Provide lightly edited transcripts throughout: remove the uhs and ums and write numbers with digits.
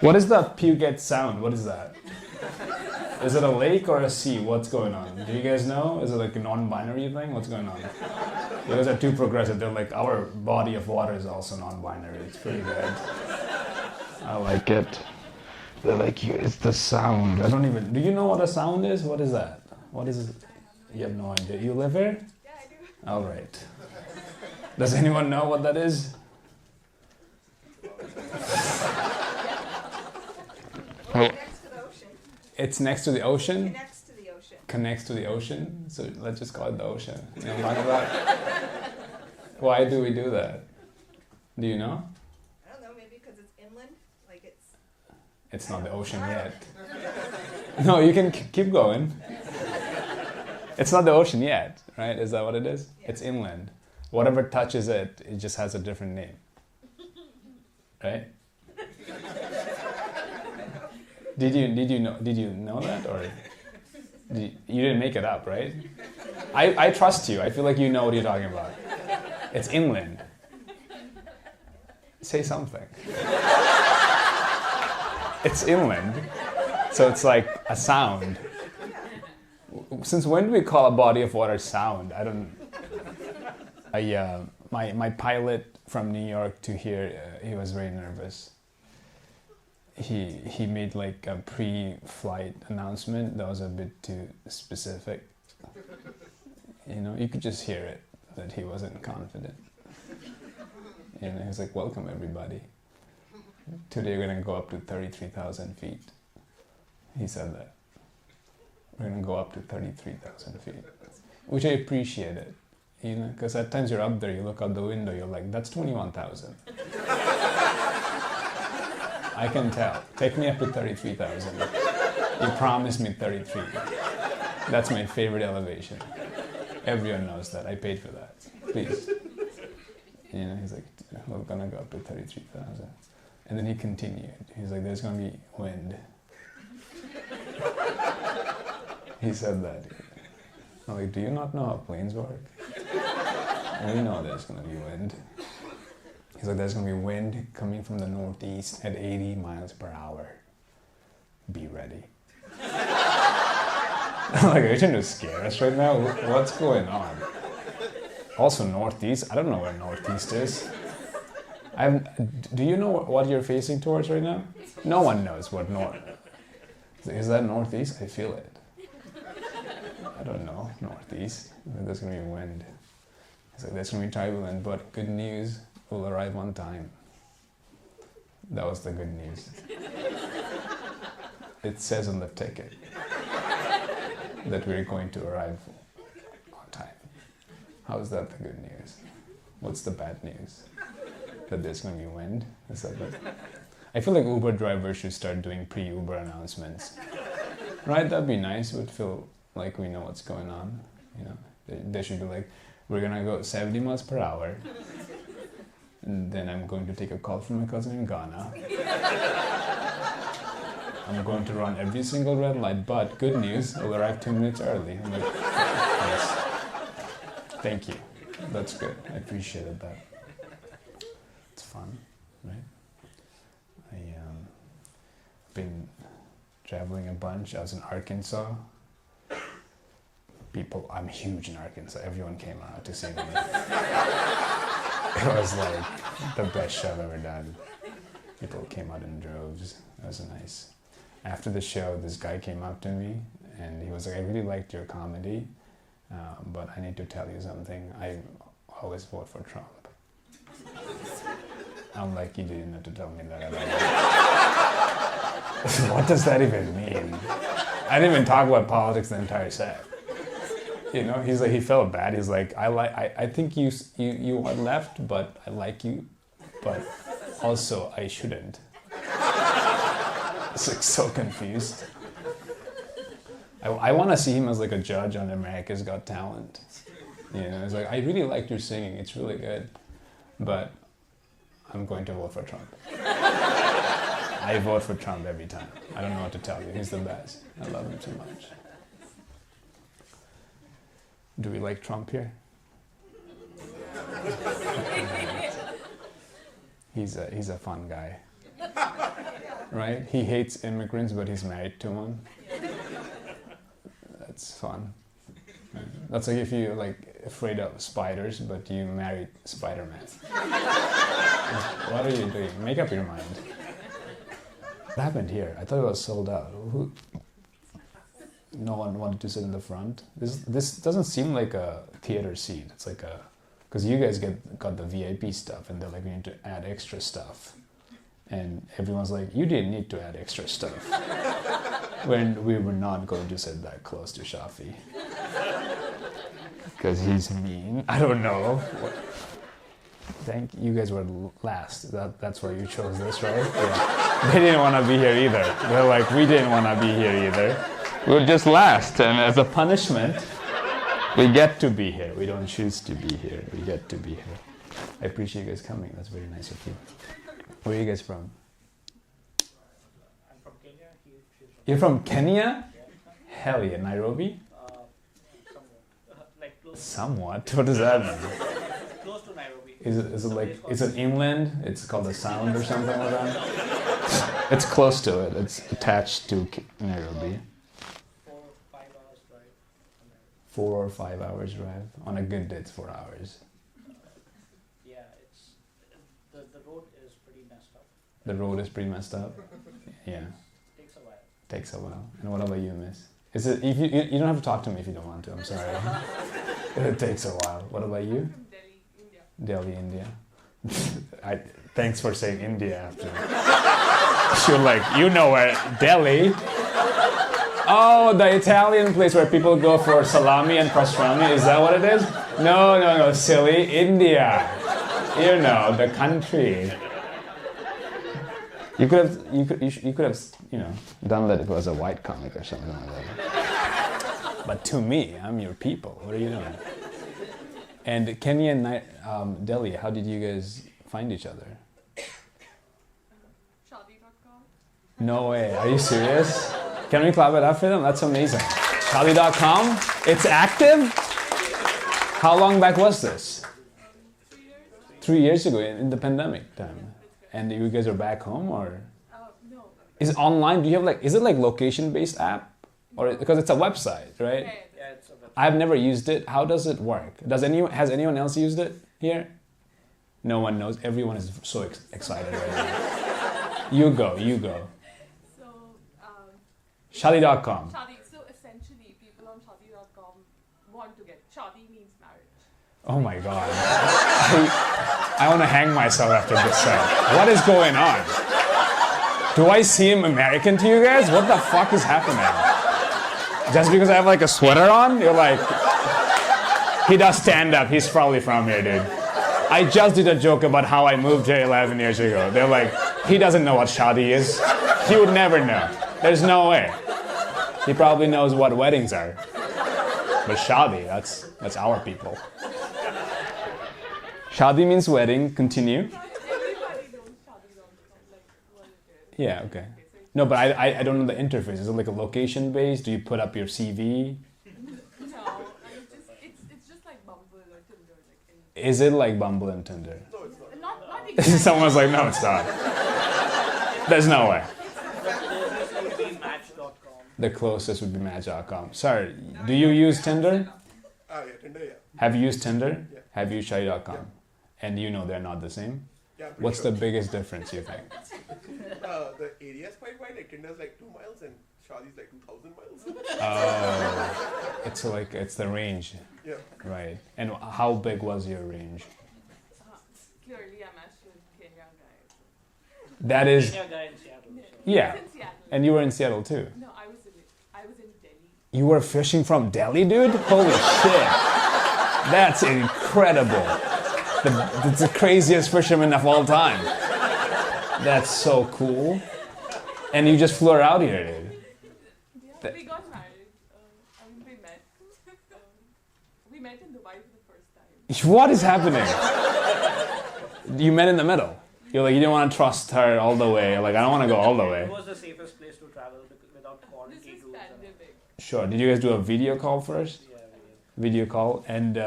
What is the Puget Sound? What is that? Is it a lake or a sea? What's going on? Do you guys know? Is it like a non-binary thing? What's going on? You guys are too progressive. They're like, our body of water is also non-binary. It's pretty good. I like it. They're like, it's the sound. I don't even... Do you know what a sound is? What is that? What is it? You have no idea. You live here? Yeah, I do. All right. Does anyone know what that is? Next to the ocean. It's next to the ocean? Connects to the ocean. Connects to the ocean? So let's just call it the ocean. You know what I'm talking about? Why do we do that? Do you know? I don't know, maybe because it's inland? Like it's... It's not the ocean yet. No, you can keep going. It's not the ocean yet, right? Is that what it is? Yeah. It's inland. Whatever touches it, it just has a different name. Right? Did you know that, or you didn't make it up, right? I trust you. I feel like you know what you're talking about. It's inland. Say something. It's inland, so it's like a sound. Since when do we call a body of water sound? I don't. My pilot from New York to here, he was very nervous. He made like a pre-flight announcement that was a bit too specific. You know, you could just hear it that he wasn't confident. You know, he was like, "Welcome everybody. Today we're gonna go up to 33,000 feet." He said that. We're gonna go up to 33,000 feet, which I appreciated. You know, because at times you're up there, you look out the window, you're like, "That's 21,000." I can tell. Take me up to 33,000. You promised me 33. That's my favorite elevation. Everyone knows that. I paid for that. Please. You know, he's like, we're gonna go up to 33,000. And then he continued. He's like, there's gonna be wind. He said that. I'm like, do you not know how planes work? We know there's gonna be wind. He's like, there's gonna be wind coming from the northeast at 80 miles per hour. Be ready. I'm like, are you trying to scare us right now? What's going on? Also northeast, I don't know where northeast is. Do you know what you're facing towards right now? No one knows what north. Is that northeast? I feel it. I don't know, northeast. There's gonna be wind. He's like, there's gonna be turbulent, but good news. Will arrive on time. That was the good news. It says on the ticket that we're going to arrive on time. How is that the good news? What's the bad news? That there's going to be wind? Is that good? I feel like Uber drivers should start doing pre-Uber announcements. Right? That'd be nice. It would feel like we know what's going on. You know, they should be like, we're gonna go 70 miles per hour. And then I'm going to take a call from my cousin in Ghana. I'm going to run every single red light, but good news, I'll arrive 2 minutes early. I'm like, yes. Thank you. That's good. I appreciated that. It's fun, right? I've been traveling a bunch. I was in Arkansas. I'm huge in Arkansas. Everyone came out to see me. It was like the best show I've ever done. People came out in droves. It was nice. After the show, this guy came up to me and he was like, I really liked your comedy, but I need to tell you something. I always vote for Trump. I'm like, you didn't have to tell me that at all. What does that even mean? I didn't even talk about politics the entire set. You know, he's like, he felt bad. He's like, I think you are left, but I like you, but also I shouldn't. It's like so confused. I want to see him as like a judge on America's Got Talent. You know, it's like, I really liked your singing. It's really good, but I'm going to vote for Trump. I vote for Trump every time. I don't know what to tell you. He's the best. I love him so much. Do we like Trump here? He's a fun guy. right? He hates immigrants, but he's married to one. That's fun. That's like if you're like afraid of spiders, but you married Spider-Man. What are you doing? Make up your mind. What happened here? I thought it was sold out. No one wanted to sit in the front. This doesn't seem like a theater seat. It's like a, because you guys got the VIP stuff, and they're like, we need to add extra stuff, and everyone's like, you didn't need to add extra stuff. When we were not going to sit that close to Shafi. Because he's mean. I don't know. Thank you. Guys were last. That's why you chose this, right? Yeah. They didn't want to be here either. They're like, we didn't want to be here either. We're just last, and as a punishment, we get to be here. We don't choose to be here. We get to be here. I appreciate you guys coming. That's very nice of you. Where are you guys from? I'm from Kenya. You're from Kenya? Hell yeah. Nairobi? Somewhat. What does that mean? Close to Nairobi. Is it like, is it inland? It's called the Sound or something like that? It's close to it. It's attached to Nairobi. 4 or 5 hours drive from there. 4 or 5 hours drive. On a good day, it's 4 hours. Yeah, it's the road is pretty messed up. The road is pretty messed up. Yeah. Takes a while. Takes a while. And what about you, miss? Is it? If you don't have to talk to me if you don't want to. I'm sorry. It takes a while. What about you? From Delhi, India. Delhi, India. Thanks for saying India after. You're like, you know where Delhi. Oh, the Italian place where people go for salami and pastrami. Is that what it is? No, silly. India. You know, the country. You could have, done that if it was a white comic or something like that. But to me, I'm your people. What are you doing? And Kenya and Delhi, how did you guys find each other? Shadi.com. No way. Are you serious? Can we clap it up for them? That's amazing. Shadi.com? It's active? How long back was this? 3 years. 3 years ago in the pandemic time. And you guys are back home, or? No. Is it online? Do you have is it like location-based app? Or, because it's a website, right? Yeah, it's a website. I've never used it. How does it work? Has anyone else used it here? No one knows. Everyone is so excited right now. You go. So, Shadi.com. Shadi. So essentially, people on Shadi.com want to get Shadi means marriage. Oh my God. I want to hang myself after this set. What is going on? Do I seem American to you guys? What the fuck is happening? Just because I have like a sweater on? You're like, he does stand up. He's probably from here, dude. I just did a joke about how I moved here 11 years ago. They're like, he doesn't know what Shadi is. He would never know. There's no way. He probably knows what weddings are. But Shadi, that's our people. Shadi means wedding. Continue. Everybody knows Shadi.com, like what it is. Yeah, okay. No, but I don't know the interface. Is it like a location based? Do you put up your CV? No, it's just like Bumble or Tinder. Is it like Bumble and Tinder? Not exactly. Someone's like, no, it's not. There's no way. This would be Match.com. The closest would be Match.com. Sorry, do you use Tinder? Yeah, Tinder, yeah. Have you used Tinder? Yeah. Have you used Shadi.com? Yeah. And you know they're not the same? Yeah, pretty What's sure. the biggest difference, you think? The area is quite wide. Like Tinder's like 2 miles and Shadi's like 2,000 miles. Oh, it's the range, Yeah. right? And how big was your range? Clearly, I'm actually a Kenya guy. That is, Kenya guy in Seattle. So. yeah. I was in Seattle. And you were in Seattle too. No, I was in Delhi. You were fishing from Delhi, dude? Holy shit. That's incredible. It's the craziest fisherman of all time. That's so cool. And you just flew her out here, dude. Yeah, we got married. We met. We met in Dubai for the first time. What is happening? You met in the middle. You're like, you didn't want to trust her all the way. Like, I don't want to go all the way. It was the safest place to travel without This quarantine is rules. pandemic. Sure. Did you guys do a video call first? Yeah, we did. Video call. And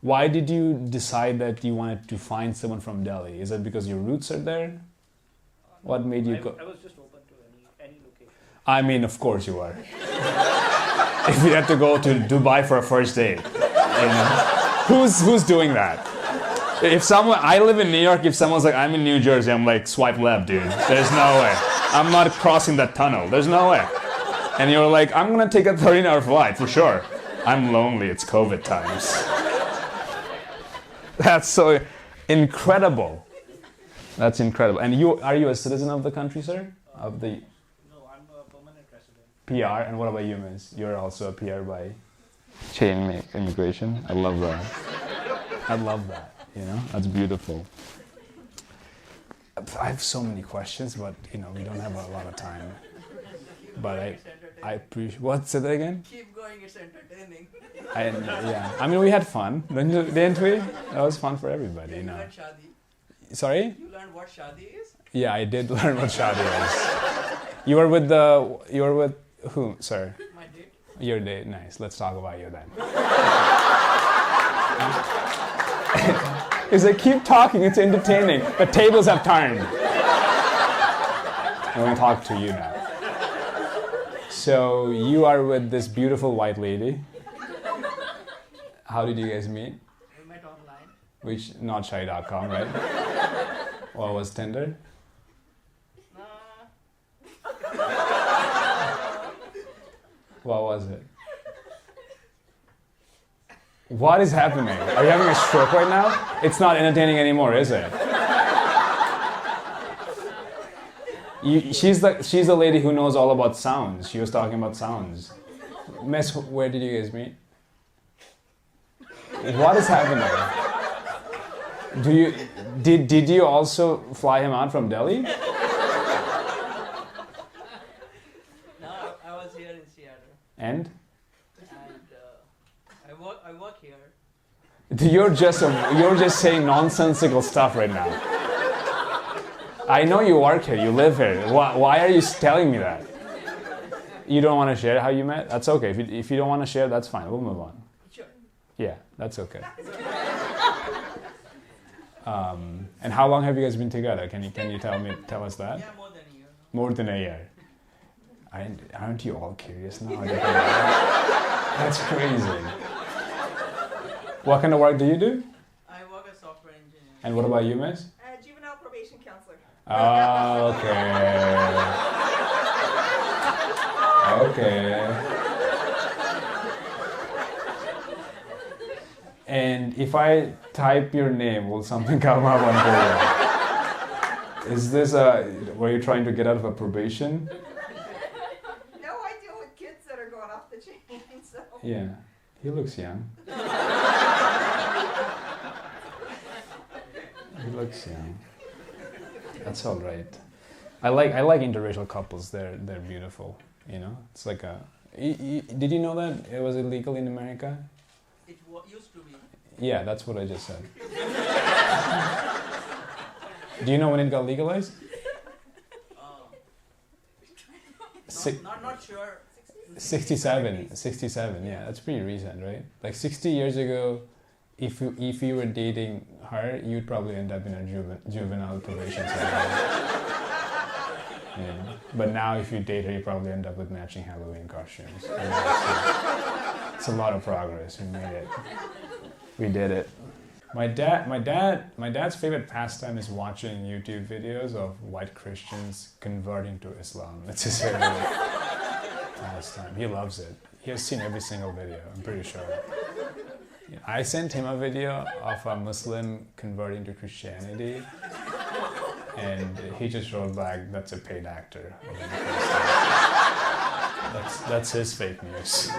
why did you decide that you wanted to find someone from Delhi? Is it because your roots are there? What made you go? I was just open I mean, of course you are. If you have to go to Dubai for a first date, who's doing that? I live in New York, if someone's like, I'm in New Jersey, I'm like, swipe left, dude. There's no way. I'm not crossing that tunnel. There's no way. And you're like, I'm gonna take a 13-hour flight for sure. I'm lonely, it's COVID times. That's so incredible. That's incredible. And are you a citizen of the country, sir? Of the No, I'm a permanent resident. PR, and what about you, miss? You're also a PR by chain immigration. I love that. I love that. That's beautiful. I have so many questions, but we don't have a lot of time. But I appreciate. What? Say that again? Keep going. It's entertaining. Yeah. I mean, we had fun, didn't we? That was fun for everybody. You learned Shadi. Sorry? You learned what Shadi is? Yeah, I did learn what Shadi is. You were with whom, sir? My date. Your date. Nice. Let's talk about you then. He's like, keep talking. It's entertaining. The tables have turned. I want to talk to you now. So you are with this beautiful white lady. How did you guys meet? We met online. Which, not Shadi.com, right? What was Tinder? What was it? What is happening? Are you having a stroke right now? It's not entertaining anymore, is it? She's the lady who knows all about sounds. She was talking about sounds. Miss, where did you guys meet? What is happening? Did you also fly him out from Delhi? No, I was here in Seattle. And? I work here. You're just saying nonsensical stuff right now. I know you work here, you live here. Why are you telling me that? You don't want to share how you met? That's okay. If you don't want to share, that's fine. We'll move on. Sure. Yeah, that's okay. And how long have you guys been together? Can you tell us that? Yeah, more than a year. More than a year. Aren't you all curious now? That's crazy. What kind of work do you do? I work as software engineer. And what about you, miss? Juvenile probation counselor. Okay. And if I type your name, will something come up on Google? Is this were you trying to get out of a probation? No, I deal with kids that are going off the chain, so. Yeah. He looks young. He looks young. That's all right. I like interracial couples. They're beautiful. It's like a. Did you know that it was illegal in America? It used to be. Yeah, that's what I just said. Do you know when it got legalized? Not sure. 67, yeah, that's pretty recent, right? Like 60 years ago, if you were dating her, you'd probably end up in a juvenile probation center. But now if you date her, you probably end up with matching Halloween costumes. It's a lot of progress. We made it. We did it. My dad's favorite pastime is watching YouTube videos of white Christians converting to Islam. It's his favorite pastime. He loves it. He has seen every single video, I'm pretty sure. I sent him a video of a Muslim converting to Christianity, and he just wrote back, "That's a paid actor." That's his fake news.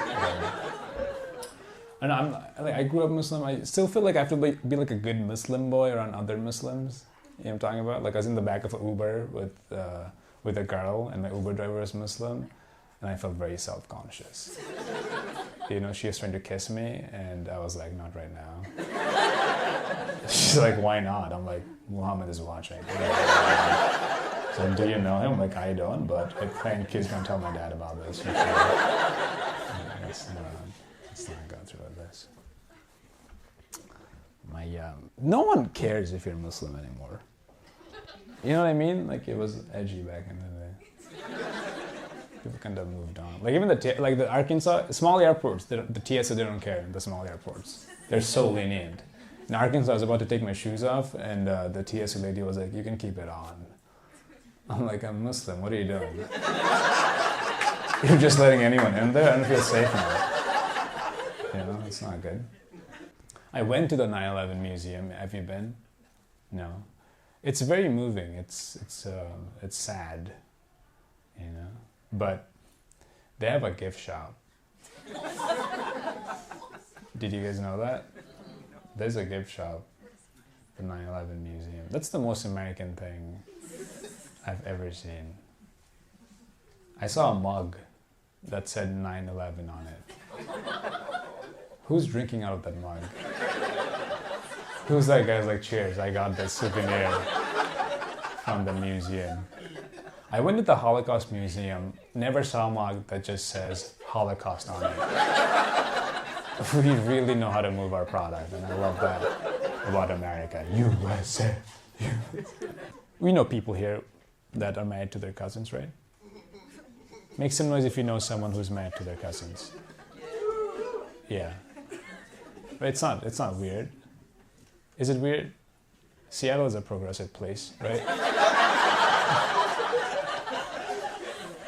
And I grew up Muslim. I still feel like I have to be like a good Muslim boy around other Muslims. You know what I'm talking about? Like I was in the back of an Uber with a girl, and my Uber driver was Muslim, and I felt very self-conscious. She was trying to kiss me, and I was like, not right now. She's like, why not? I'm like, Muhammad is watching. So, do you know him? I'm like, I don't, but I think he's gonna tell my dad about this. For sure. Let's not go through this. No one cares if you're Muslim anymore. You know what I mean? Like it was edgy back in the day. People kind of moved on. Like even the Arkansas small airports, the TSA they don't care in the small airports. They're so lenient. In Arkansas, I was about to take my shoes off, and the TSA lady was like, "You can keep it on." I'm like, "I'm Muslim. What are you doing? You're just letting anyone in there? I don't feel safe now." You know, it's not good. I went to the 9/11 museum. Have you been? No. It's very moving. It's sad, you know. But they have a gift shop. Did you guys know that? There's a gift shop, the 9/11 museum. That's the most American thing I've ever seen. I saw a mug that said 9/11 on it. Who's drinking out of that mug? Who's that guy's like, cheers, I got this souvenir from the museum. I went to the Holocaust Museum, never saw a mug that just says Holocaust on it. We really know how to move our product, and I love that about America. USA. We know people here that are married to their cousins, right? Make some noise if you know someone who's married to their cousins. Yeah. But it's not weird. Is it weird? Seattle is a progressive place, right?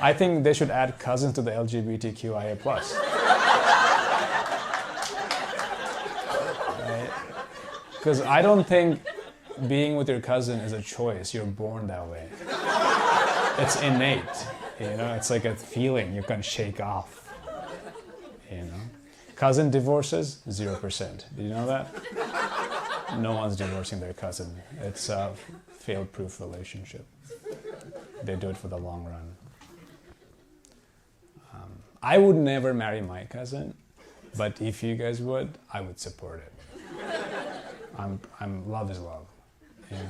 I think they should add cousins to the LGBTQIA+. Right? Because I don't think being with your cousin is a choice. You're born that way. It's innate. You know, it's like a feeling you can shake off. You know? Cousin divorces, 0%. Did you know that? No one's divorcing their cousin. It's a fail-proof relationship. They do it for the long run. I would never marry my cousin, but if you guys would, I would support it. Love is love. You know?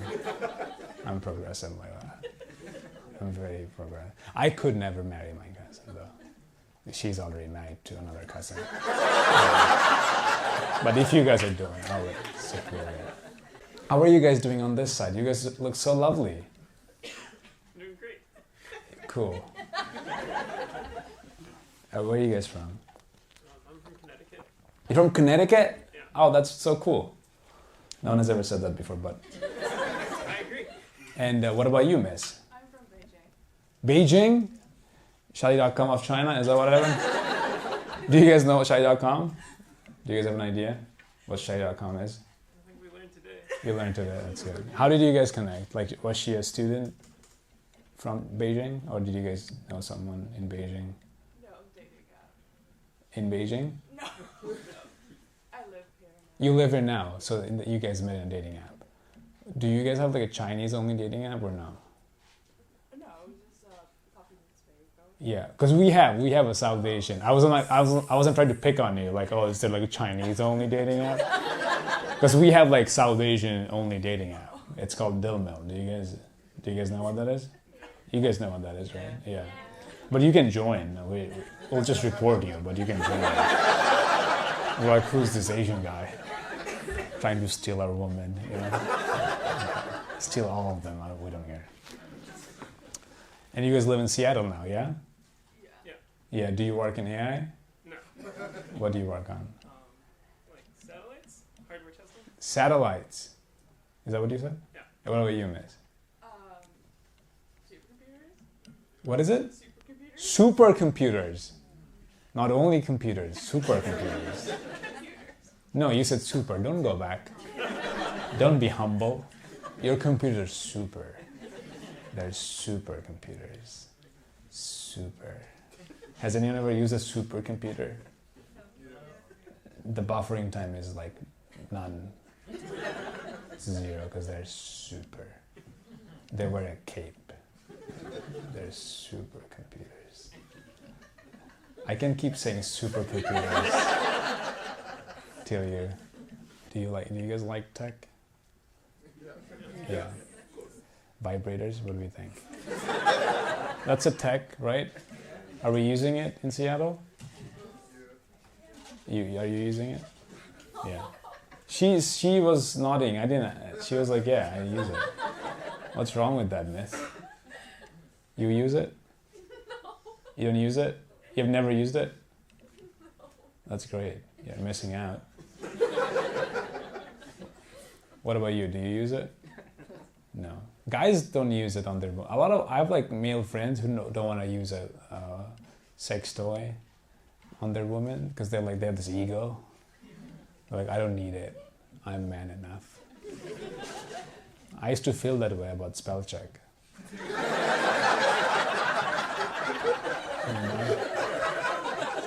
I'm progressive like that. I'm very progressive. I could never marry my cousin though. She's already married to another cousin. But if you guys are doing it, I would support it. How are you guys doing on this side? You guys look so lovely. Doing great. Cool. Where are you guys from? I'm from Connecticut. You're from Connecticut? Yeah. Oh, that's so cool. No one has ever said that before, but... I agree. And what about you, miss? I'm from Beijing. Beijing? Shadi.com of China? Is that what happened? Do you guys know what Shadi.com? Do you guys have an idea what Shadi.com is? I think we learned today. You learned today, that's good. How did you guys connect? Like, was she a student from Beijing? Or did you guys know someone in Beijing? No, dating app. In Beijing? No. I live here now. You live here now, so you guys met in a dating app. Do you guys have like a Chinese-only dating app or no? No, it was just a couple minutes ago. Yeah, because we have a South Asian. I wasn't trying to pick on you, like, oh, is there like a Chinese-only dating app? Because we have like South Asian-only dating app. It's called Dilmil. Do you guys know what that is? You guys know what that is, right? Yeah. But you can join. We'll just report you, but you can join. We're like, who's this Asian guy trying to steal our woman? You know, steal all of them. We don't care. And you guys live in Seattle now, yeah? Yeah. Yeah. Do you work in AI? No. What do you work on? Like satellites, hardware testing. Satellites. Is that what you said? Yeah. And what about you, miss? Supercomputers? What is it? Supercomputers? Supercomputers. Not only computers, supercomputers. No, you said super. Don't go back. Don't be humble. Your computer's super. They're supercomputers. Super. Has anyone ever used a supercomputer? The buffering time is like none. It's 0 because they're super. They wear a cape. They're supercomputers. I can keep saying supercomputers till you. Do you guys like tech? Yeah. Vibrators, what do we think? That's a tech, right? Are we using it in Seattle? Are you using it? Yeah. She was nodding. I didn't. She was like, yeah, I use it. What's wrong with that, miss? You use it? You don't use it? You've never used it? That's great. You're missing out. What about you? Do you use it? No. Guys don't use it on their... I have like male friends who don't want to use a sex toy on their woman because they have this ego. They're like, I don't need it. I'm man enough. I used to feel that way about spell check.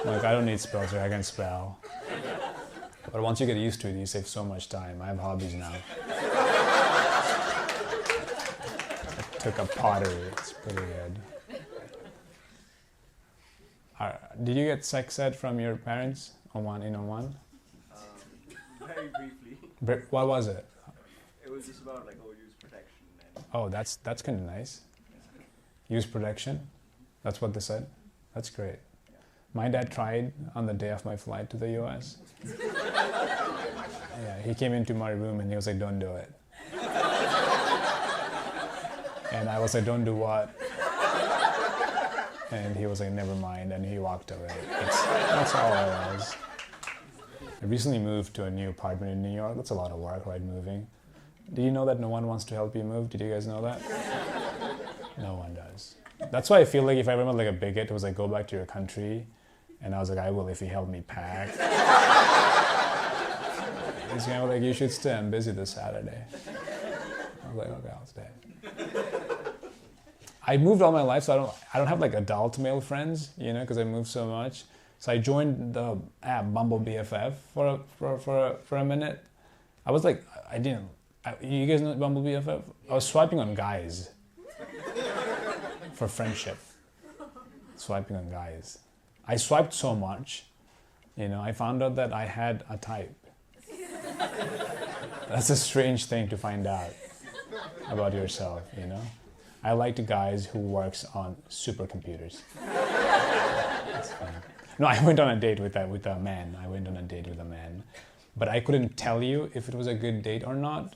Like, I don't need spell check, I can spell. But once you get used to it, you save so much time. I have hobbies now. I took up pottery, it's pretty good. Did you get sex ed from your parents in Oman? Very briefly. What was it? It was just about like use protection. And Oh, that's kind of nice. Use protection? That's what they said? That's great. My dad tried on the day of my flight to the US. Yeah, he came into my room and he was like, don't do it. And I was like, don't do what? And he was like, never mind, and he walked away. That's all I was. I recently moved to a new apartment in New York. That's a lot of work, right, moving. Do you know that no one wants to help you move? Did you guys know that? No one does. That's why I feel like if I remember like a bigot who was like, go back to your country, and I was like, I will if you help me pack. He's kind of like, you should stay, I'm busy this Saturday. I was like, okay, I'll stay. I moved all my life, so I don't have like adult male friends, because I moved so much. So I joined the app Bumble BFF for a minute. I was like, you guys know Bumble BFF? I was swiping on guys for friendship. Swiping on guys. I swiped so much, I found out that I had a type. That's a strange thing to find out about yourself, I liked guys who works on supercomputers. That's fine. No, I went on a date with a man. But I couldn't tell you if it was a good date or not,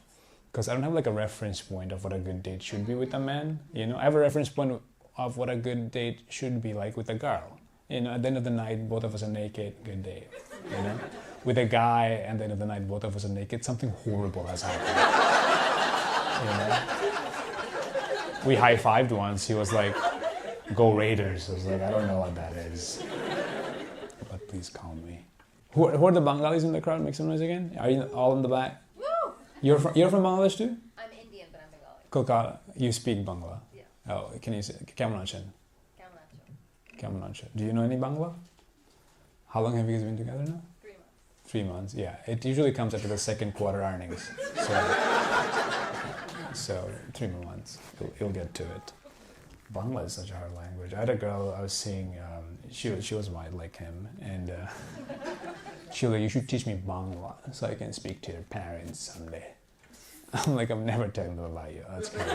because I don't have like a reference point of what a good date should be with a man. I have a reference point of what a good date should be like with a girl. At the end of the night, both of us are naked, good date. With a guy, at the end of the night, both of us are naked, something horrible has happened. We high-fived once. He was like, go Raiders. I was like, I don't know what that is. But please call me. Who are the Banglalis in the crowd? Make some noise again. Are you all in the back? Woo! You're from Bangladesh too? I'm Indian, but I'm Bengali. Kolkata. You speak Bangla? Yeah. Oh, can you say Kemun achen? Kemun acho. Do you know any Bangla? How long have you guys been together now? 3 months. 3 months, yeah. It usually comes after the second quarter earnings. So 3 more months, you'll get to it. Bangla is such a hard language. I had a girl I was seeing, she was white like him, and she was like, you should teach me Bangla so I can speak to your parents someday. I'm like, I'm never telling them about you. That's crazy.